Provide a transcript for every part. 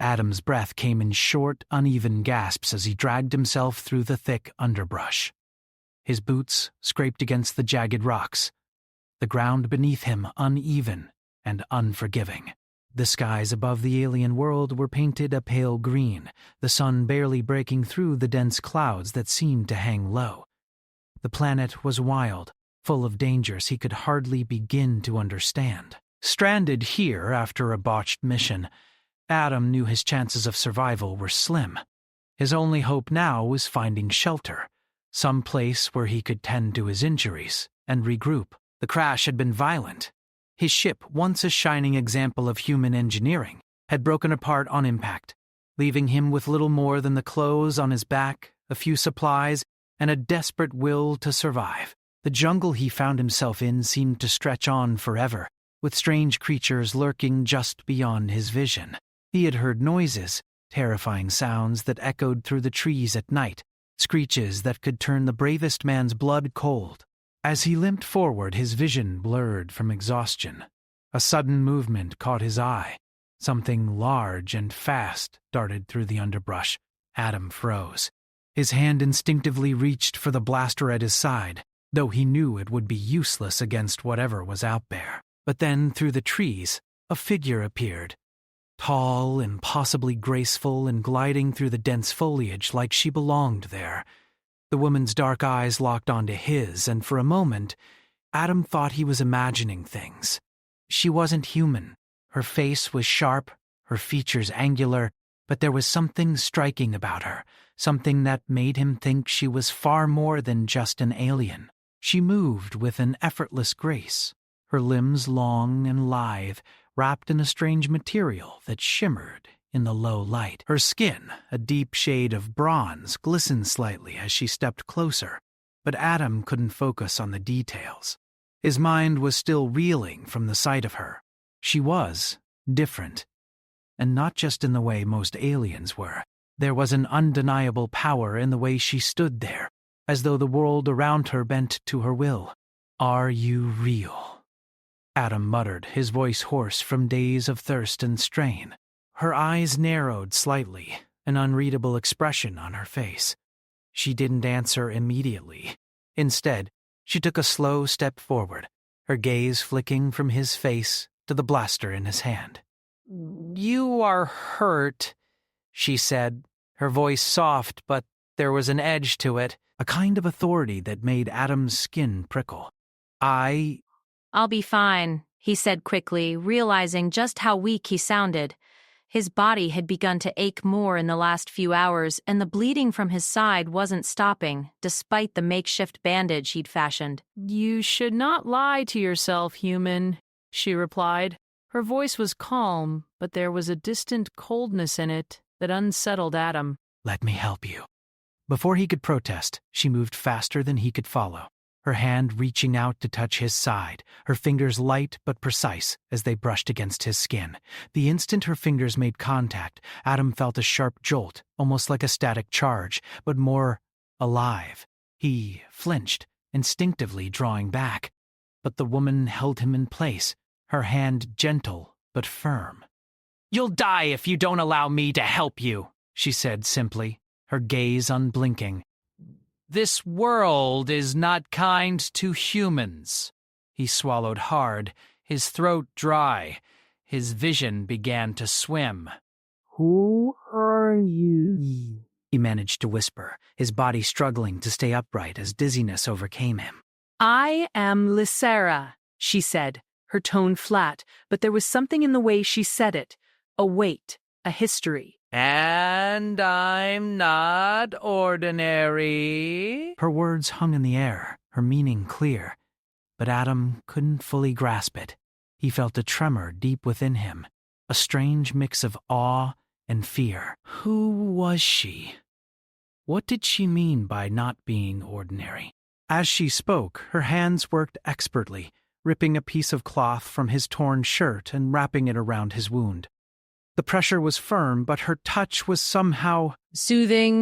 Adam's breath came in short, uneven gasps as he dragged himself through the thick underbrush. His boots scraped against the jagged rocks, the ground beneath him uneven and unforgiving. The skies above the alien world were painted a pale green, the sun barely breaking through the dense clouds that seemed to hang low. The planet was wild, full of dangers he could hardly begin to understand. Stranded here after a botched mission, Adam knew his chances of survival were slim. His only hope now was finding shelter, some place where he could tend to his injuries and regroup. The crash had been violent. His ship, once a shining example of human engineering, had broken apart on impact, leaving him with little more than the clothes on his back, a few supplies, and a desperate will to survive. The jungle he found himself in seemed to stretch on forever, with strange creatures lurking just beyond his vision. He had heard noises, terrifying sounds that echoed through the trees at night, screeches that could turn the bravest man's blood cold. As he limped forward, his vision blurred from exhaustion. A sudden movement caught his eye. Something large and fast darted through the underbrush. Adam froze. His hand instinctively reached for the blaster at his side, though he knew it would be useless against whatever was out there. But then, through the trees, a figure appeared. Tall, impossibly graceful, and gliding through the dense foliage like she belonged there. The woman's dark eyes locked onto his, and for a moment, Adam thought he was imagining things. She wasn't human. Her face was sharp, her features angular, but there was something striking about her, something that made him think she was far more than just an alien. She moved with an effortless grace, her limbs long and lithe, wrapped in a strange material that shimmered in the low light. Her skin, a deep shade of bronze, glistened slightly as she stepped closer, but Adam couldn't focus on the details. His mind was still reeling from the sight of her. She was different, and not just in the way most aliens were. There was an undeniable power in the way she stood there, as though the world around her bent to her will. "Are you real?" Adam muttered, his voice hoarse from days of thirst and strain. Her eyes narrowed slightly, an unreadable expression on her face. She didn't answer immediately. Instead, she took a slow step forward, her gaze flicking from his face to the blaster in his hand. "You are hurt," she said, her voice soft, but there was an edge to it, a kind of authority that made Adam's skin prickle. "I'll be fine," he said quickly, realizing just how weak he sounded. His body had begun to ache more in the last few hours, and the bleeding from his side wasn't stopping, despite the makeshift bandage he'd fashioned. "You should not lie to yourself, human," she replied. Her voice was calm, but there was a distant coldness in it that unsettled Adam. "Let me help you." Before he could protest, she moved faster than he could follow, her hand reaching out to touch his side, her fingers light but precise as they brushed against his skin. The instant her fingers made contact, Adam felt a sharp jolt, almost like a static charge, but more alive. He flinched, instinctively drawing back, but the woman held him in place, her hand gentle but firm. "You'll die if you don't allow me to help you," she said simply, her gaze unblinking. "This world is not kind to humans." He swallowed hard, his throat dry. His vision began to swim. "Who are you?" he managed to whisper, his body struggling to stay upright as dizziness overcame him. "I am Lysera," she said, her tone flat, but there was something in the way she said it, a weight, a history. "And I'm not ordinary." Her words hung in the air, her meaning clear, but Adam couldn't fully grasp it. He felt a tremor deep within him, a strange mix of awe and fear. Who was she? What did she mean by not being ordinary? As she spoke, her hands worked expertly, ripping a piece of cloth from his torn shirt and wrapping it around his wound. The pressure was firm, but her touch was somehow soothing.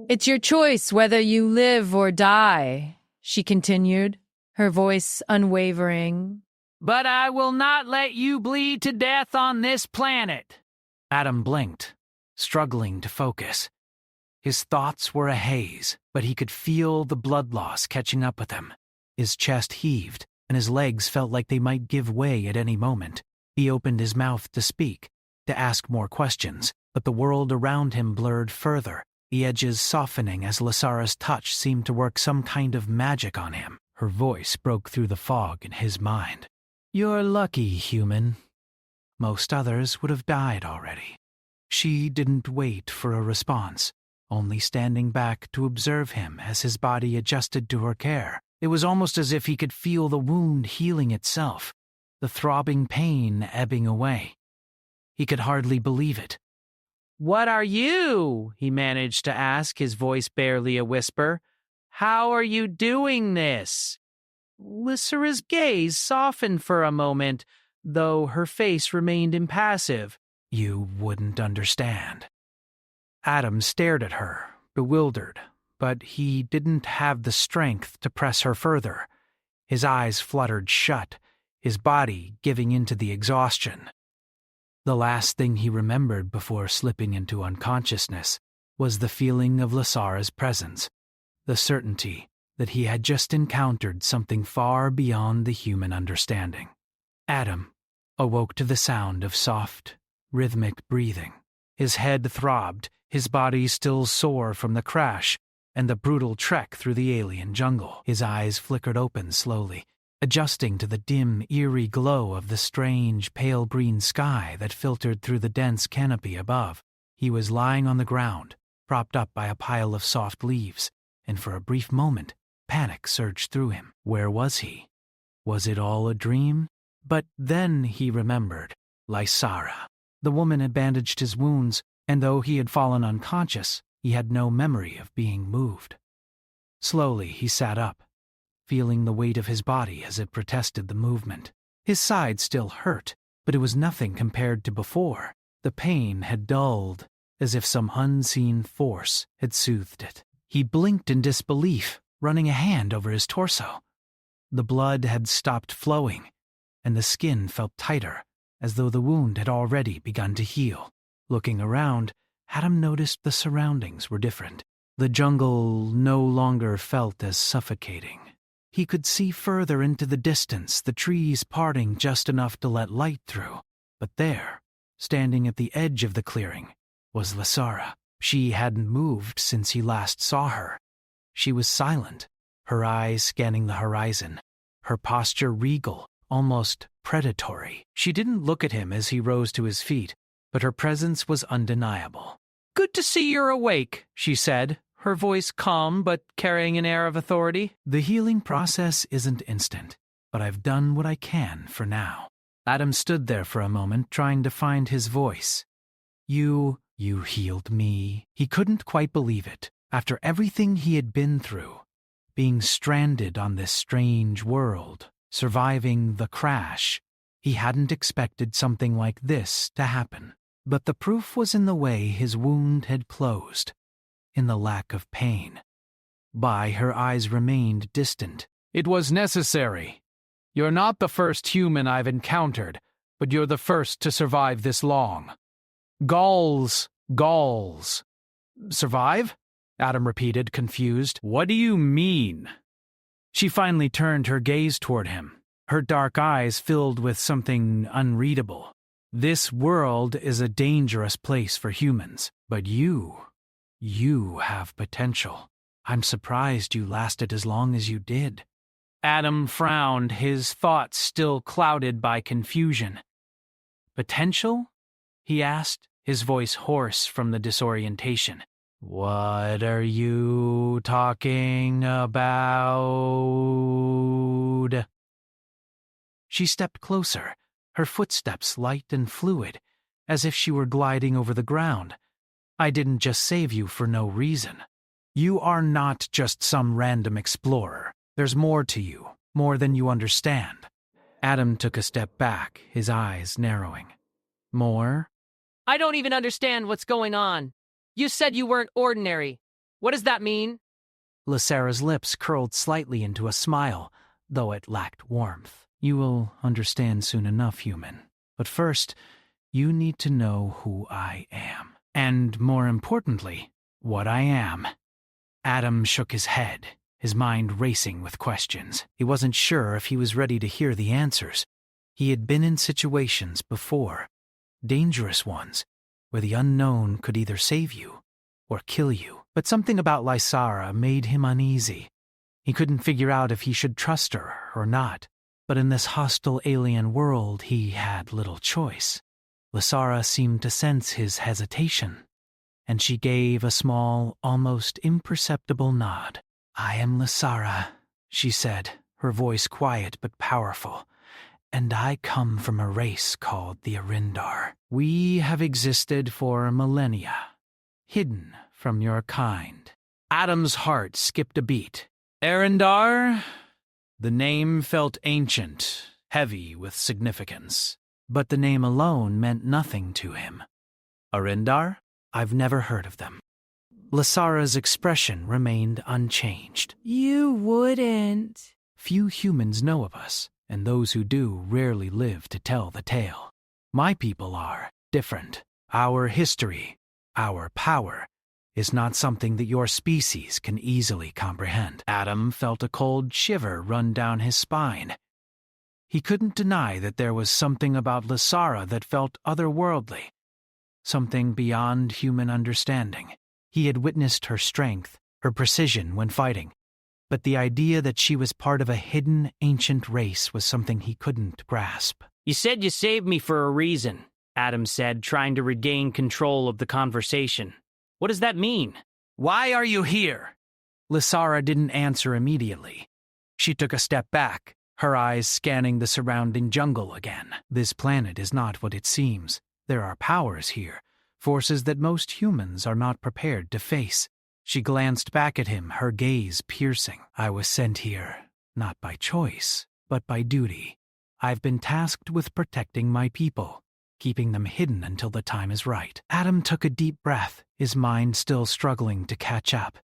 "It's your choice whether you live or die," she continued, her voice unwavering. "But I will not let you bleed to death on this planet." Adam blinked, struggling to focus. His thoughts were a haze, but he could feel the blood loss catching up with him. His chest heaved, and his legs felt like they might give way at any moment. He opened his mouth to speak, to ask more questions, but the world around him blurred further, the edges softening as Lasara's touch seemed to work some kind of magic on him. Her voice broke through the fog in his mind. "You're lucky, human. Most others would have died already." She didn't wait for a response, only standing back to observe him as his body adjusted to her care. It was almost as if he could feel the wound healing itself, the throbbing pain ebbing away. He could hardly believe it. "What are you?" he managed to ask, his voice barely a whisper. "How are you doing this?" Lysara's gaze softened for a moment, though her face remained impassive. "You wouldn't understand." Adam stared at her, bewildered, but he didn't have the strength to press her further. His eyes fluttered shut, his body giving into the exhaustion. The last thing he remembered before slipping into unconsciousness was the feeling of Lasara's presence, the certainty that he had just encountered something far beyond the human understanding. Adam awoke to the sound of soft, rhythmic breathing. His head throbbed, his body still sore from the crash and the brutal trek through the alien jungle. His eyes flickered open slowly, adjusting to the dim, eerie glow of the strange, pale green sky that filtered through the dense canopy above. He was lying on the ground, propped up by a pile of soft leaves, and for a brief moment, panic surged through him. Where was he? Was it all a dream? But then he remembered Lysara. The woman had bandaged his wounds, and though he had fallen unconscious, he had no memory of being moved. Slowly he sat up, feeling the weight of his body as it protested the movement. His side still hurt, but it was nothing compared to before. The pain had dulled, as if some unseen force had soothed it. He blinked in disbelief, running a hand over his torso. The blood had stopped flowing, and the skin felt tighter, as though the wound had already begun to heal. Looking around, Adam noticed the surroundings were different. The jungle no longer felt as suffocating. He could see further into the distance, the trees parting just enough to let light through. But there, standing at the edge of the clearing, was Lysara. She hadn't moved since he last saw her. She was silent, her eyes scanning the horizon, her posture regal, almost predatory. She didn't look at him as he rose to his feet, but her presence was undeniable. "Good to see you're awake," she said, her voice calm but carrying an air of authority. "The healing process isn't instant, but I've done what I can for now." Adam stood there for a moment, trying to find his voice. You healed me." He couldn't quite believe it. After everything he had been through, being stranded on this strange world, surviving the crash, he hadn't expected something like this to happen. But the proof was in the way his wound had closed, in the lack of pain. Her eyes remained distant. "It was necessary. You're not the first human I've encountered, but you're the first to survive this long. Gauls. Survive?" Adam repeated, confused. "What do you mean?" She finally turned her gaze toward him, her dark eyes filled with something unreadable. "This world is a dangerous place for humans, but you have potential. I'm surprised you lasted as long as you did." Adam frowned, his thoughts still clouded by confusion. "Potential?" he asked, his voice hoarse from the disorientation. "What are you talking about?" She stepped closer, her footsteps light and fluid, as if she were gliding over the ground. "I didn't just save you for no reason. You are not just some random explorer. There's more to you, more than you understand." Adam took a step back, his eyes narrowing. "More?" I don't even understand what's going on. You said you weren't ordinary. What does that mean? Lysara's lips curled slightly into a smile, though it lacked warmth. You will understand soon enough, human. But first, you need to know who I am. And more importantly, what I am. Adam shook his head, his mind racing with questions. He wasn't sure if he was ready to hear the answers. He had been in situations before, dangerous ones, where the unknown could either save you or kill you. But something about Lysara made him uneasy. He couldn't figure out if he should trust her or not. But in this hostile alien world, he had little choice. Lysara seemed to sense his hesitation, and she gave a small, almost imperceptible nod. "I am Lysara," she said, her voice quiet but powerful, "and I come from a race called the Arindar. We have existed for millennia, hidden from your kind." Adam's heart skipped a beat. Arindar? The name felt ancient, heavy with significance. But the name alone meant nothing to him. Arindar? I've never heard of them. Lysara's expression remained unchanged. You wouldn't. Few humans know of us, and those who do rarely live to tell the tale. My people are different. Our history, our power, is not something that your species can easily comprehend. Adam felt a cold shiver run down his spine. He couldn't deny that there was something about Lysara that felt otherworldly, something beyond human understanding. He had witnessed her strength, her precision when fighting, but the idea that she was part of a hidden, ancient race was something he couldn't grasp. "You said you saved me for a reason," Adam said, trying to regain control of the conversation. "What does that mean?" "Why are you here?" Lysara didn't answer immediately. She took a step back, her eyes scanning the surrounding jungle again. This planet is not what it seems. There are powers here, forces that most humans are not prepared to face. She glanced back at him, her gaze piercing. "I was sent here, not by choice, but by duty. I've been tasked with protecting my people, keeping them hidden until the time is right." Adam took a deep breath, his mind still struggling to catch up.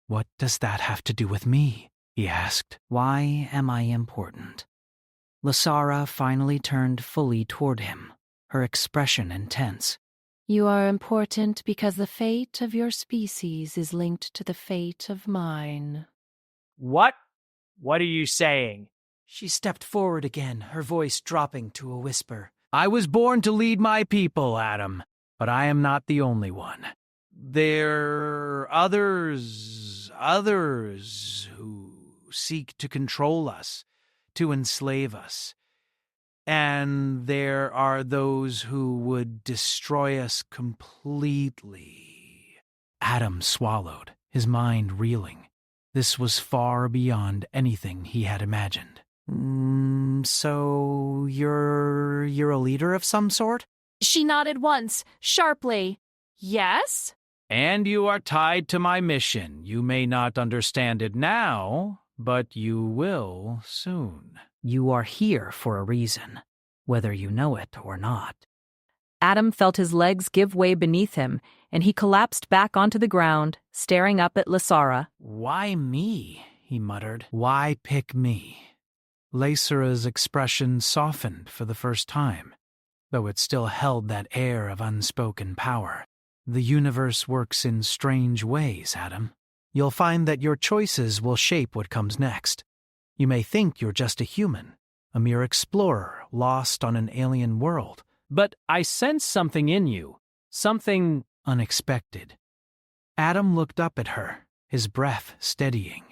"What does that have to do with me?" he asked. "Why am I important?" Lysara finally turned fully toward him, her expression intense. You are important because the fate of your species is linked to the fate of mine. What? What are you saying? She stepped forward again, her voice dropping to a whisper. "I was born to lead my people, Adam, but I am not the only one. There are others who seek to control us, to enslave us. And there are those who would destroy us completely." Adam swallowed, his mind reeling. This was far beyond anything he had imagined. So you're a leader of some sort?" She nodded once, sharply. Yes? "And you are tied to my mission. You may not understand it now, but you will soon. You are here for a reason, whether you know it or not." Adam felt his legs give way beneath him, and he collapsed back onto the ground, staring up at Lysara. "Why me?" he muttered. "Why pick me?" Lysara's expression softened for the first time, though it still held that air of unspoken power. "The universe works in strange ways, Adam. You'll find that your choices will shape what comes next. You may think you're just a human, a mere explorer lost on an alien world. But I sense something in you. Something unexpected." Adam looked up at her, his breath steadying.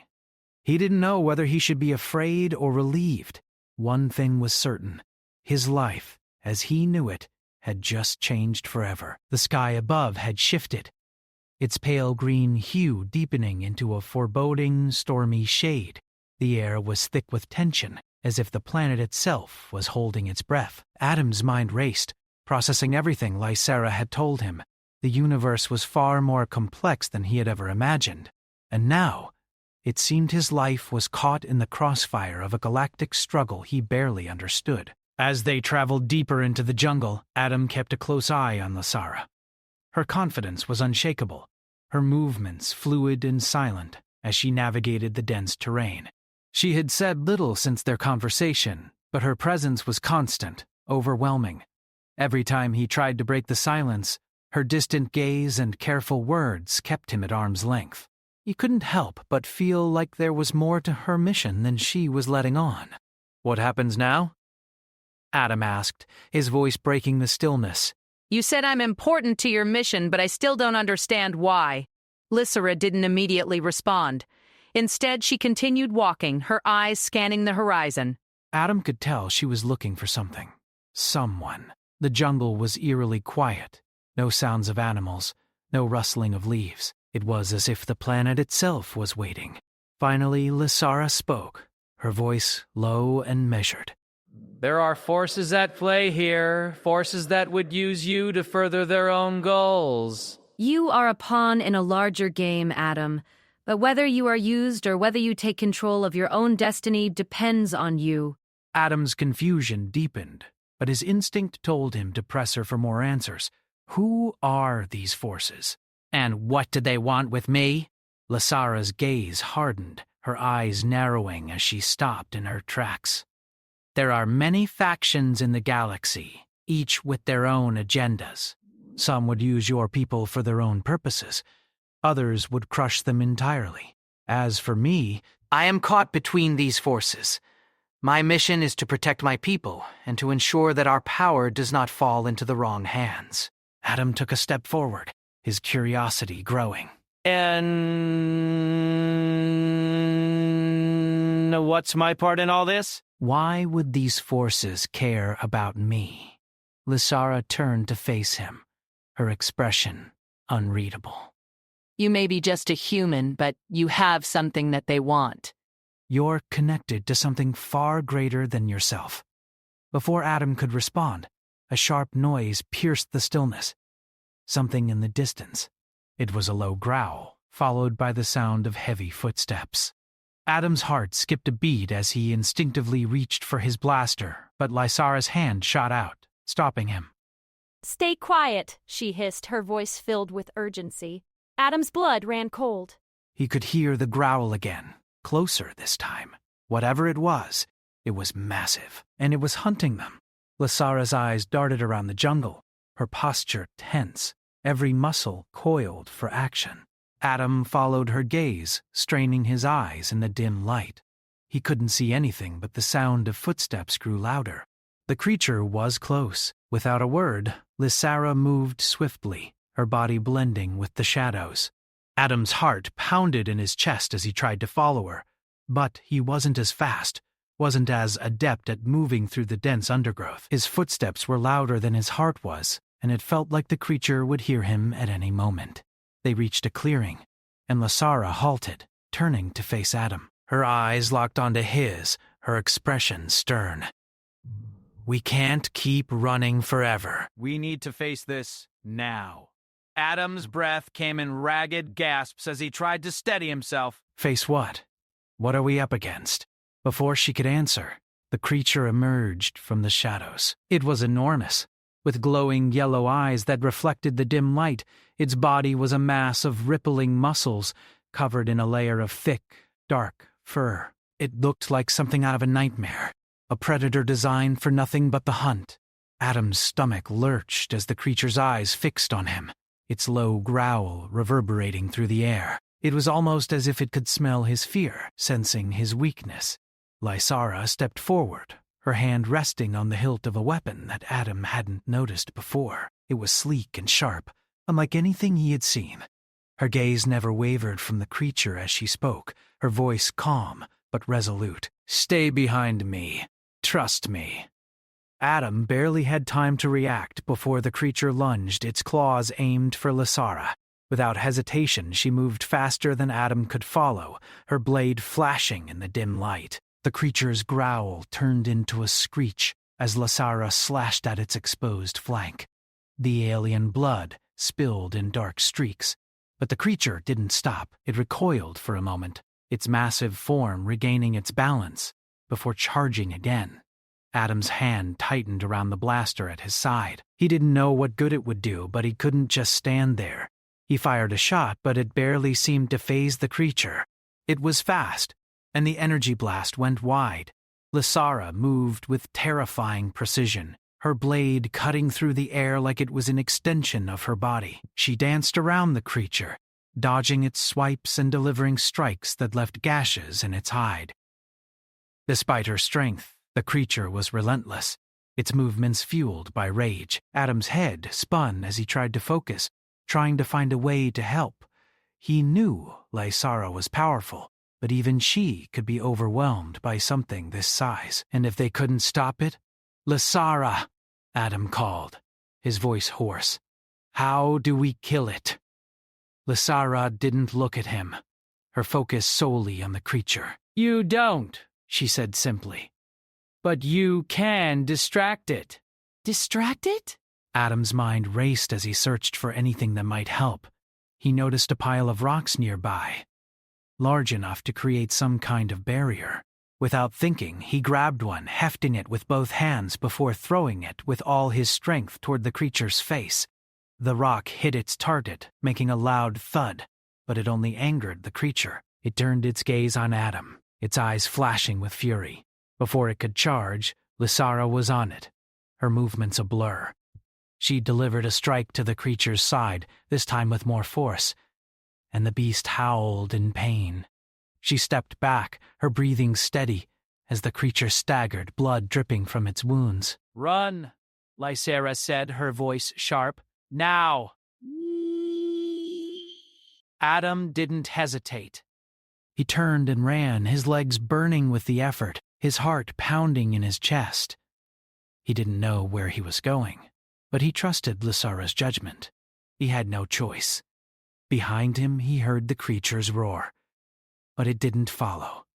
He didn't know whether he should be afraid or relieved. One thing was certain. His life, as he knew it, had just changed forever. The sky above had shifted, its pale green hue deepening into a foreboding, stormy shade. The air was thick with tension, as if the planet itself was holding its breath. Adam's mind raced, processing everything Lysara had told him. The universe was far more complex than he had ever imagined. And now, it seemed his life was caught in the crossfire of a galactic struggle he barely understood. As they traveled deeper into the jungle, Adam kept a close eye on Lysara. Her confidence was unshakable, her movements fluid and silent as she navigated the dense terrain. She had said little since their conversation, but her presence was constant, overwhelming. Every time he tried to break the silence, her distant gaze and careful words kept him at arm's length. He couldn't help but feel like there was more to her mission than she was letting on. "What happens now?" Adam asked, his voice breaking the stillness. You said I'm important to your mission, but I still don't understand why. Lysera didn't immediately respond. Instead, she continued walking, her eyes scanning the horizon. Adam could tell she was looking for something. Someone. The jungle was eerily quiet. No sounds of animals, no rustling of leaves. It was as if the planet itself was waiting. Finally, Lysera spoke, her voice low and measured. "There are forces at play here, forces that would use you to further their own goals." You are a pawn in a larger game, Adam. But whether you are used or whether you take control of your own destiny depends on you. Adam's confusion deepened, but his instinct told him to press her for more answers. Who are these forces? And what do they want with me? Lysera's gaze hardened, her eyes narrowing as she stopped in her tracks. There are many factions in the galaxy, each with their own agendas. Some would use your people for their own purposes. Others would crush them entirely. As for me, I am caught between these forces. My mission is to protect my people and to ensure that our power does not fall into the wrong hands. Adam took a step forward, his curiosity growing. And what's my part in all this? Why would these forces care about me? Lysera turned to face him, her expression unreadable. You may be just a human, but you have something that they want. You're connected to something far greater than yourself. Before Adam could respond, a sharp noise pierced the stillness. Something in the distance. It was a low growl, followed by the sound of heavy footsteps. Adam's heart skipped a beat as he instinctively reached for his blaster, but Lysera's hand shot out, stopping him. "Stay quiet," she hissed, her voice filled with urgency. Adam's blood ran cold. He could hear the growl again, closer this time. Whatever it was massive, and it was hunting them. Lysera's eyes darted around the jungle, her posture tense, every muscle coiled for action. Adam followed her gaze, straining his eyes in the dim light. He couldn't see anything, but the sound of footsteps grew louder. The creature was close. Without a word, Lysera moved swiftly, her body blending with the shadows. Adam's heart pounded in his chest as he tried to follow her, but he wasn't as fast, wasn't as adept at moving through the dense undergrowth. His footsteps were louder than his heart was, and it felt like the creature would hear him at any moment. They reached a clearing, and Lysera halted, turning to face Adam. Her eyes locked onto his, her expression stern. "We can't keep running forever. We need to face this now." Adam's breath came in ragged gasps as he tried to steady himself. Face what? What are we up against? Before she could answer, the creature emerged from the shadows. It was enormous. With glowing yellow eyes that reflected the dim light, its body was a mass of rippling muscles covered in a layer of thick, dark fur. It looked like something out of a nightmare, a predator designed for nothing but the hunt. Adam's stomach lurched as the creature's eyes fixed on him, its low growl reverberating through the air. It was almost as if it could smell his fear, sensing his weakness. Lysera stepped forward, her hand resting on the hilt of a weapon that Adam hadn't noticed before. It was sleek and sharp, unlike anything he had seen. Her gaze never wavered from the creature as she spoke, her voice calm but resolute. "Stay behind me. Trust me." Adam barely had time to react before the creature lunged, its claws aimed for Lysera. Without hesitation, she moved faster than Adam could follow, her blade flashing in the dim light. The creature's growl turned into a screech as Lysera slashed at its exposed flank. The alien blood spilled in dark streaks, but the creature didn't stop. It recoiled for a moment, its massive form regaining its balance, before charging again. Adam's hand tightened around the blaster at his side. He didn't know what good it would do, but he couldn't just stand there. He fired a shot, but it barely seemed to faze the creature. It was fast, and the energy blast went wide. Lysara moved with terrifying precision, her blade cutting through the air like it was an extension of her body. She danced around the creature, dodging its swipes and delivering strikes that left gashes in its hide. Despite her strength, the creature was relentless, its movements fueled by rage. Adam's head spun as he tried to focus, trying to find a way to help. He knew Lysara was powerful, but even she could be overwhelmed by something this size. And if they couldn't stop it? "Lysara," Adam called, his voice hoarse. "How do we kill it?" Lysara didn't look at him, her focus solely on the creature. "You don't," she said simply. "But you can distract it." Distract it? Adam's mind raced as he searched for anything that might help. He noticed a pile of rocks nearby, large enough to create some kind of barrier. Without thinking, he grabbed one, hefting it with both hands before throwing it with all his strength toward the creature's face. The rock hit its target, making a loud thud, but it only angered the creature. It turned its gaze on Adam, its eyes flashing with fury. Before it could charge, Lysara was on it, her movements a blur. She delivered a strike to the creature's side, this time with more force, and the beast howled in pain. She stepped back, her breathing steady, as the creature staggered, blood dripping from its wounds. "Run," Lysara said, her voice sharp. "Now." Adam didn't hesitate. He turned and ran, his legs burning with the effort, his heart pounding in his chest. He didn't know where he was going, but he trusted Lysara's judgment. He had no choice. Behind him, he heard the creature's roar. But it didn't follow.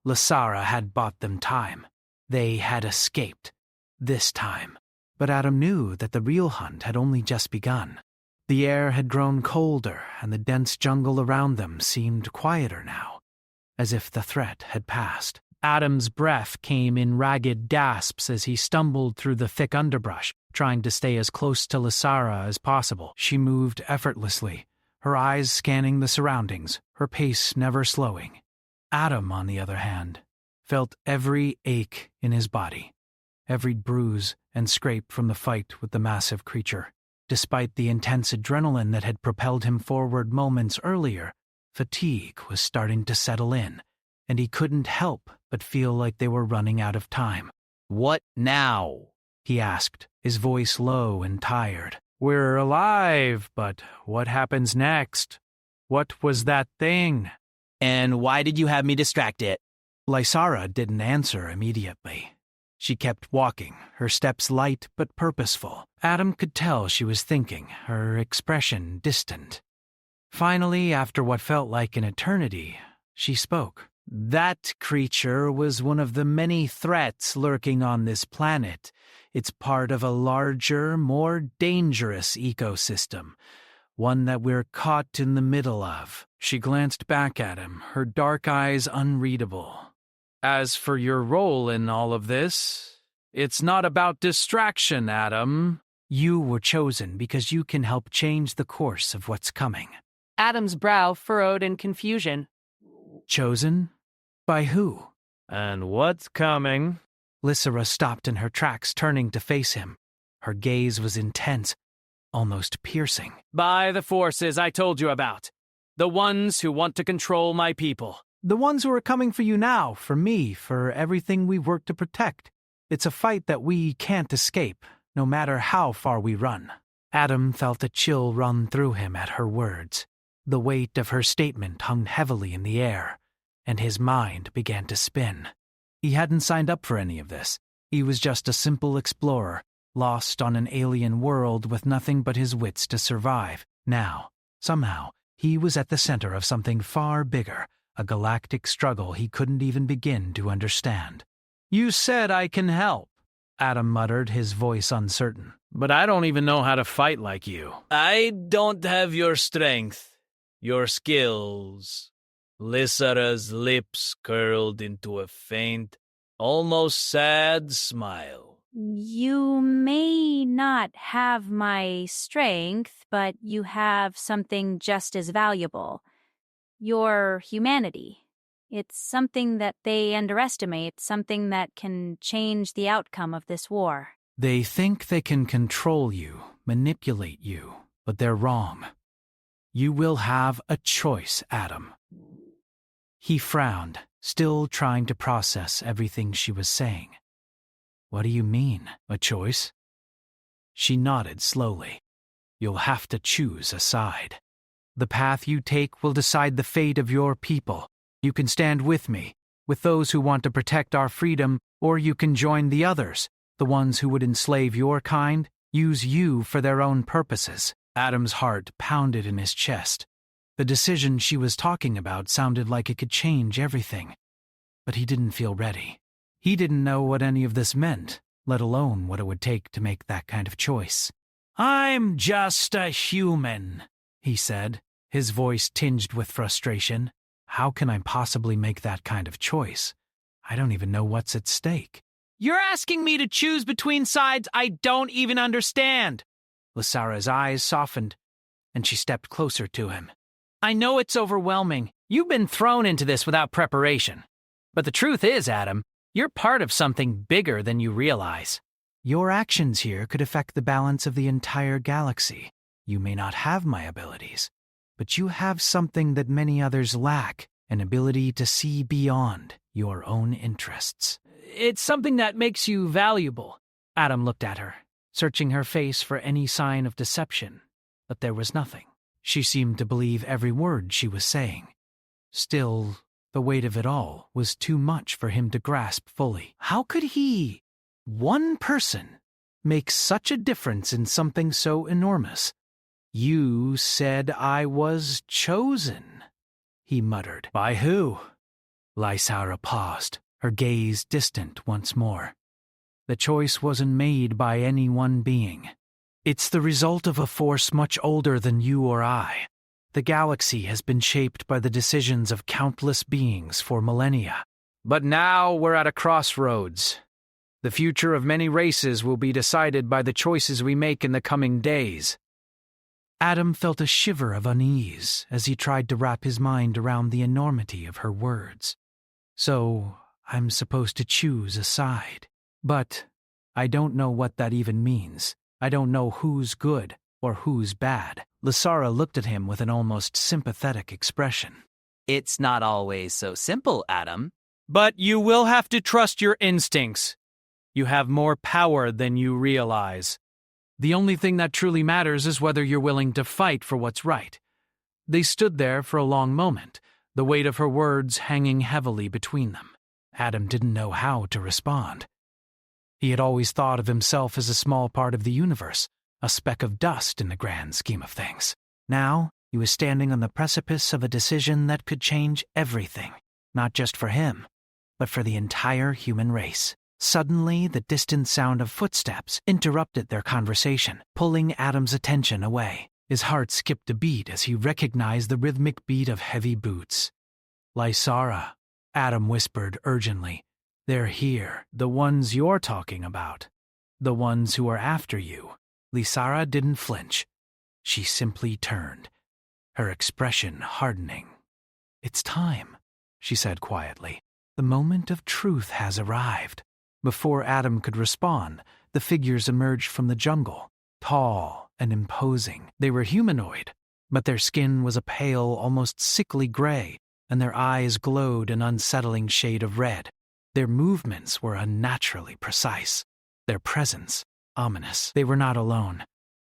Lysara had bought them time. They had escaped. This time. But Adam knew that the real hunt had only just begun. The air had grown colder, and the dense jungle around them seemed quieter now, as if the threat had passed. Adam's breath came in ragged gasps as he stumbled through the thick underbrush, trying to stay as close to Lysara as possible. She moved effortlessly, her eyes scanning the surroundings, her pace never slowing. Adam, on the other hand, felt every ache in his body, every bruise and scrape from the fight with the massive creature. Despite the intense adrenaline that had propelled him forward moments earlier, fatigue was starting to settle in, and he couldn't help but feel like they were running out of time. "What now?" he asked, his voice low and tired. "We're alive, but what happens next? What was that thing?" "And why did you have me distract it?" Lysara didn't answer immediately. She kept walking, her steps light but purposeful. Adam could tell she was thinking, her expression distant. Finally, after what felt like an eternity, she spoke. "That creature was one of the many threats lurking on this planet. It's part of a larger, more dangerous ecosystem, one that we're caught in the middle of." She glanced back at him, her dark eyes unreadable. "As for your role in all of this, it's not about distraction, Adam." "You were chosen because you can help change the course of what's coming." Adam's brow furrowed in confusion. "Chosen? By who?" "And what's coming?" Lysara stopped in her tracks, turning to face him. Her gaze was intense, almost piercing. "By the forces I told you about. The ones who want to control my people." "The ones who are coming for you now, for me, for everything we work to protect. It's a fight that we can't escape, no matter how far we run." Adam felt a chill run through him at her words. The weight of her statement hung heavily in the air, and his mind began to spin. He hadn't signed up for any of this. He was just a simple explorer, lost on an alien world with nothing but his wits to survive. Now, somehow, he was at the center of something far bigger, a galactic struggle he couldn't even begin to understand. "You said I can help," Adam muttered, his voice uncertain. "But I don't even know how to fight like you." "I don't have your strength, your skills." Lysara's lips curled into a faint, almost sad smile. You may not have my strength, but you have something just as valuable. Your humanity. It's something that they underestimate, something that can change the outcome of this war. They think they can control you, manipulate you, but they're wrong. You will have a choice, Adam. He frowned, still trying to process everything she was saying. What do you mean, a choice? She nodded slowly. You'll have to choose a side. The path you take will decide the fate of your people. You can stand with me, with those who want to protect our freedom, or you can join the others, the ones who would enslave your kind, use you for their own purposes. Adam's heart pounded in his chest. The decision she was talking about sounded like it could change everything. But he didn't feel ready. He didn't know what any of this meant, let alone what it would take to make that kind of choice. I'm just a human, he said, his voice tinged with frustration. How can I possibly make that kind of choice? I don't even know what's at stake. You're asking me to choose between sides I don't even understand. Lysara's eyes softened, and she stepped closer to him. I know it's overwhelming. You've been thrown into this without preparation. But the truth is, Adam, you're part of something bigger than you realize. Your actions here could affect the balance of the entire galaxy. You may not have my abilities, but you have something that many others lack, an ability to see beyond your own interests. It's something that makes you valuable. Adam looked at her, searching her face for any sign of deception, but there was nothing. She seemed to believe every word she was saying. Still, the weight of it all was too much for him to grasp fully. How could he, one person, make such a difference in something so enormous? You said I was chosen, he muttered. By who? Lysara paused, her gaze distant once more. The choice wasn't made by any one being. It's the result of a force much older than you or I. The galaxy has been shaped by the decisions of countless beings for millennia. But now we're at a crossroads. The future of many races will be decided by the choices we make in the coming days. Adam felt a shiver of unease as he tried to wrap his mind around the enormity of her words. So, I'm supposed to choose a side. But I don't know what that even means. I don't know who's good or who's bad. Lysara looked at him with an almost sympathetic expression. It's not always so simple, Adam. But you will have to trust your instincts. You have more power than you realize. The only thing that truly matters is whether you're willing to fight for what's right. They stood there for a long moment, the weight of her words hanging heavily between them. Adam didn't know how to respond. He had always thought of himself as a small part of the universe, a speck of dust in the grand scheme of things. Now, he was standing on the precipice of a decision that could change everything, not just for him, but for the entire human race. Suddenly, the distant sound of footsteps interrupted their conversation, pulling Adam's attention away. His heart skipped a beat as he recognized the rhythmic beat of heavy boots. Lysara, Adam whispered urgently. They're here, the ones you're talking about. The ones who are after you. Lysara didn't flinch. She simply turned, her expression hardening. It's time, she said quietly. The moment of truth has arrived. Before Adam could respond, the figures emerged from the jungle, tall and imposing. They were humanoid, but their skin was a pale, almost sickly gray, and their eyes glowed an unsettling shade of red. Their movements were unnaturally precise, their presence ominous. They were not alone.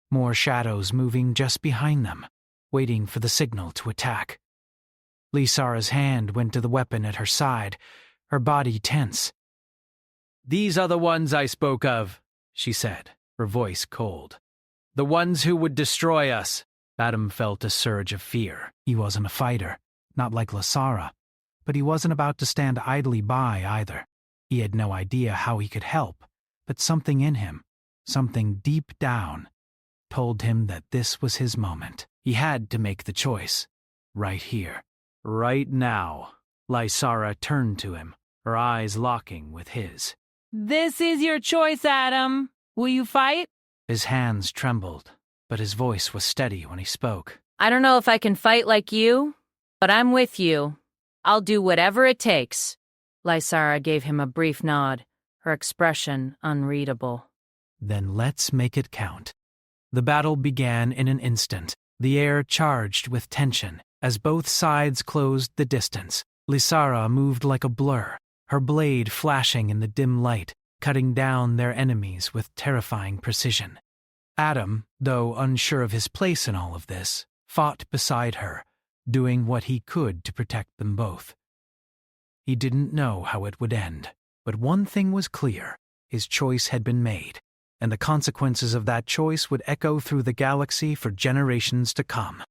More shadows moving just behind them, waiting for the signal to attack. Lysara's hand went to the weapon at her side, her body tense. These are the ones I spoke of, she said, her voice cold. The ones who would destroy us. Adam felt a surge of fear. He wasn't a fighter, not like Lysara, but he wasn't about to stand idly by either. He had no idea how he could help, but something in him, something deep down, told him that this was his moment. He had to make the choice, right here, right now. Lysara turned to him, her eyes locking with his. This is your choice, Adam. Will you fight? His hands trembled, but his voice was steady when he spoke. I don't know if I can fight like you, but I'm with you. I'll do whatever it takes. Lysara gave him a brief nod, her expression unreadable. Then let's make it count. The battle began in an instant, the air charged with tension. As both sides closed the distance, Lysara moved like a blur, her blade flashing in the dim light, cutting down their enemies with terrifying precision. Adam, though unsure of his place in all of this, fought beside her, doing what he could to protect them both. He didn't know how it would end, but one thing was clear: his choice had been made, and the consequences of that choice would echo through the galaxy for generations to come.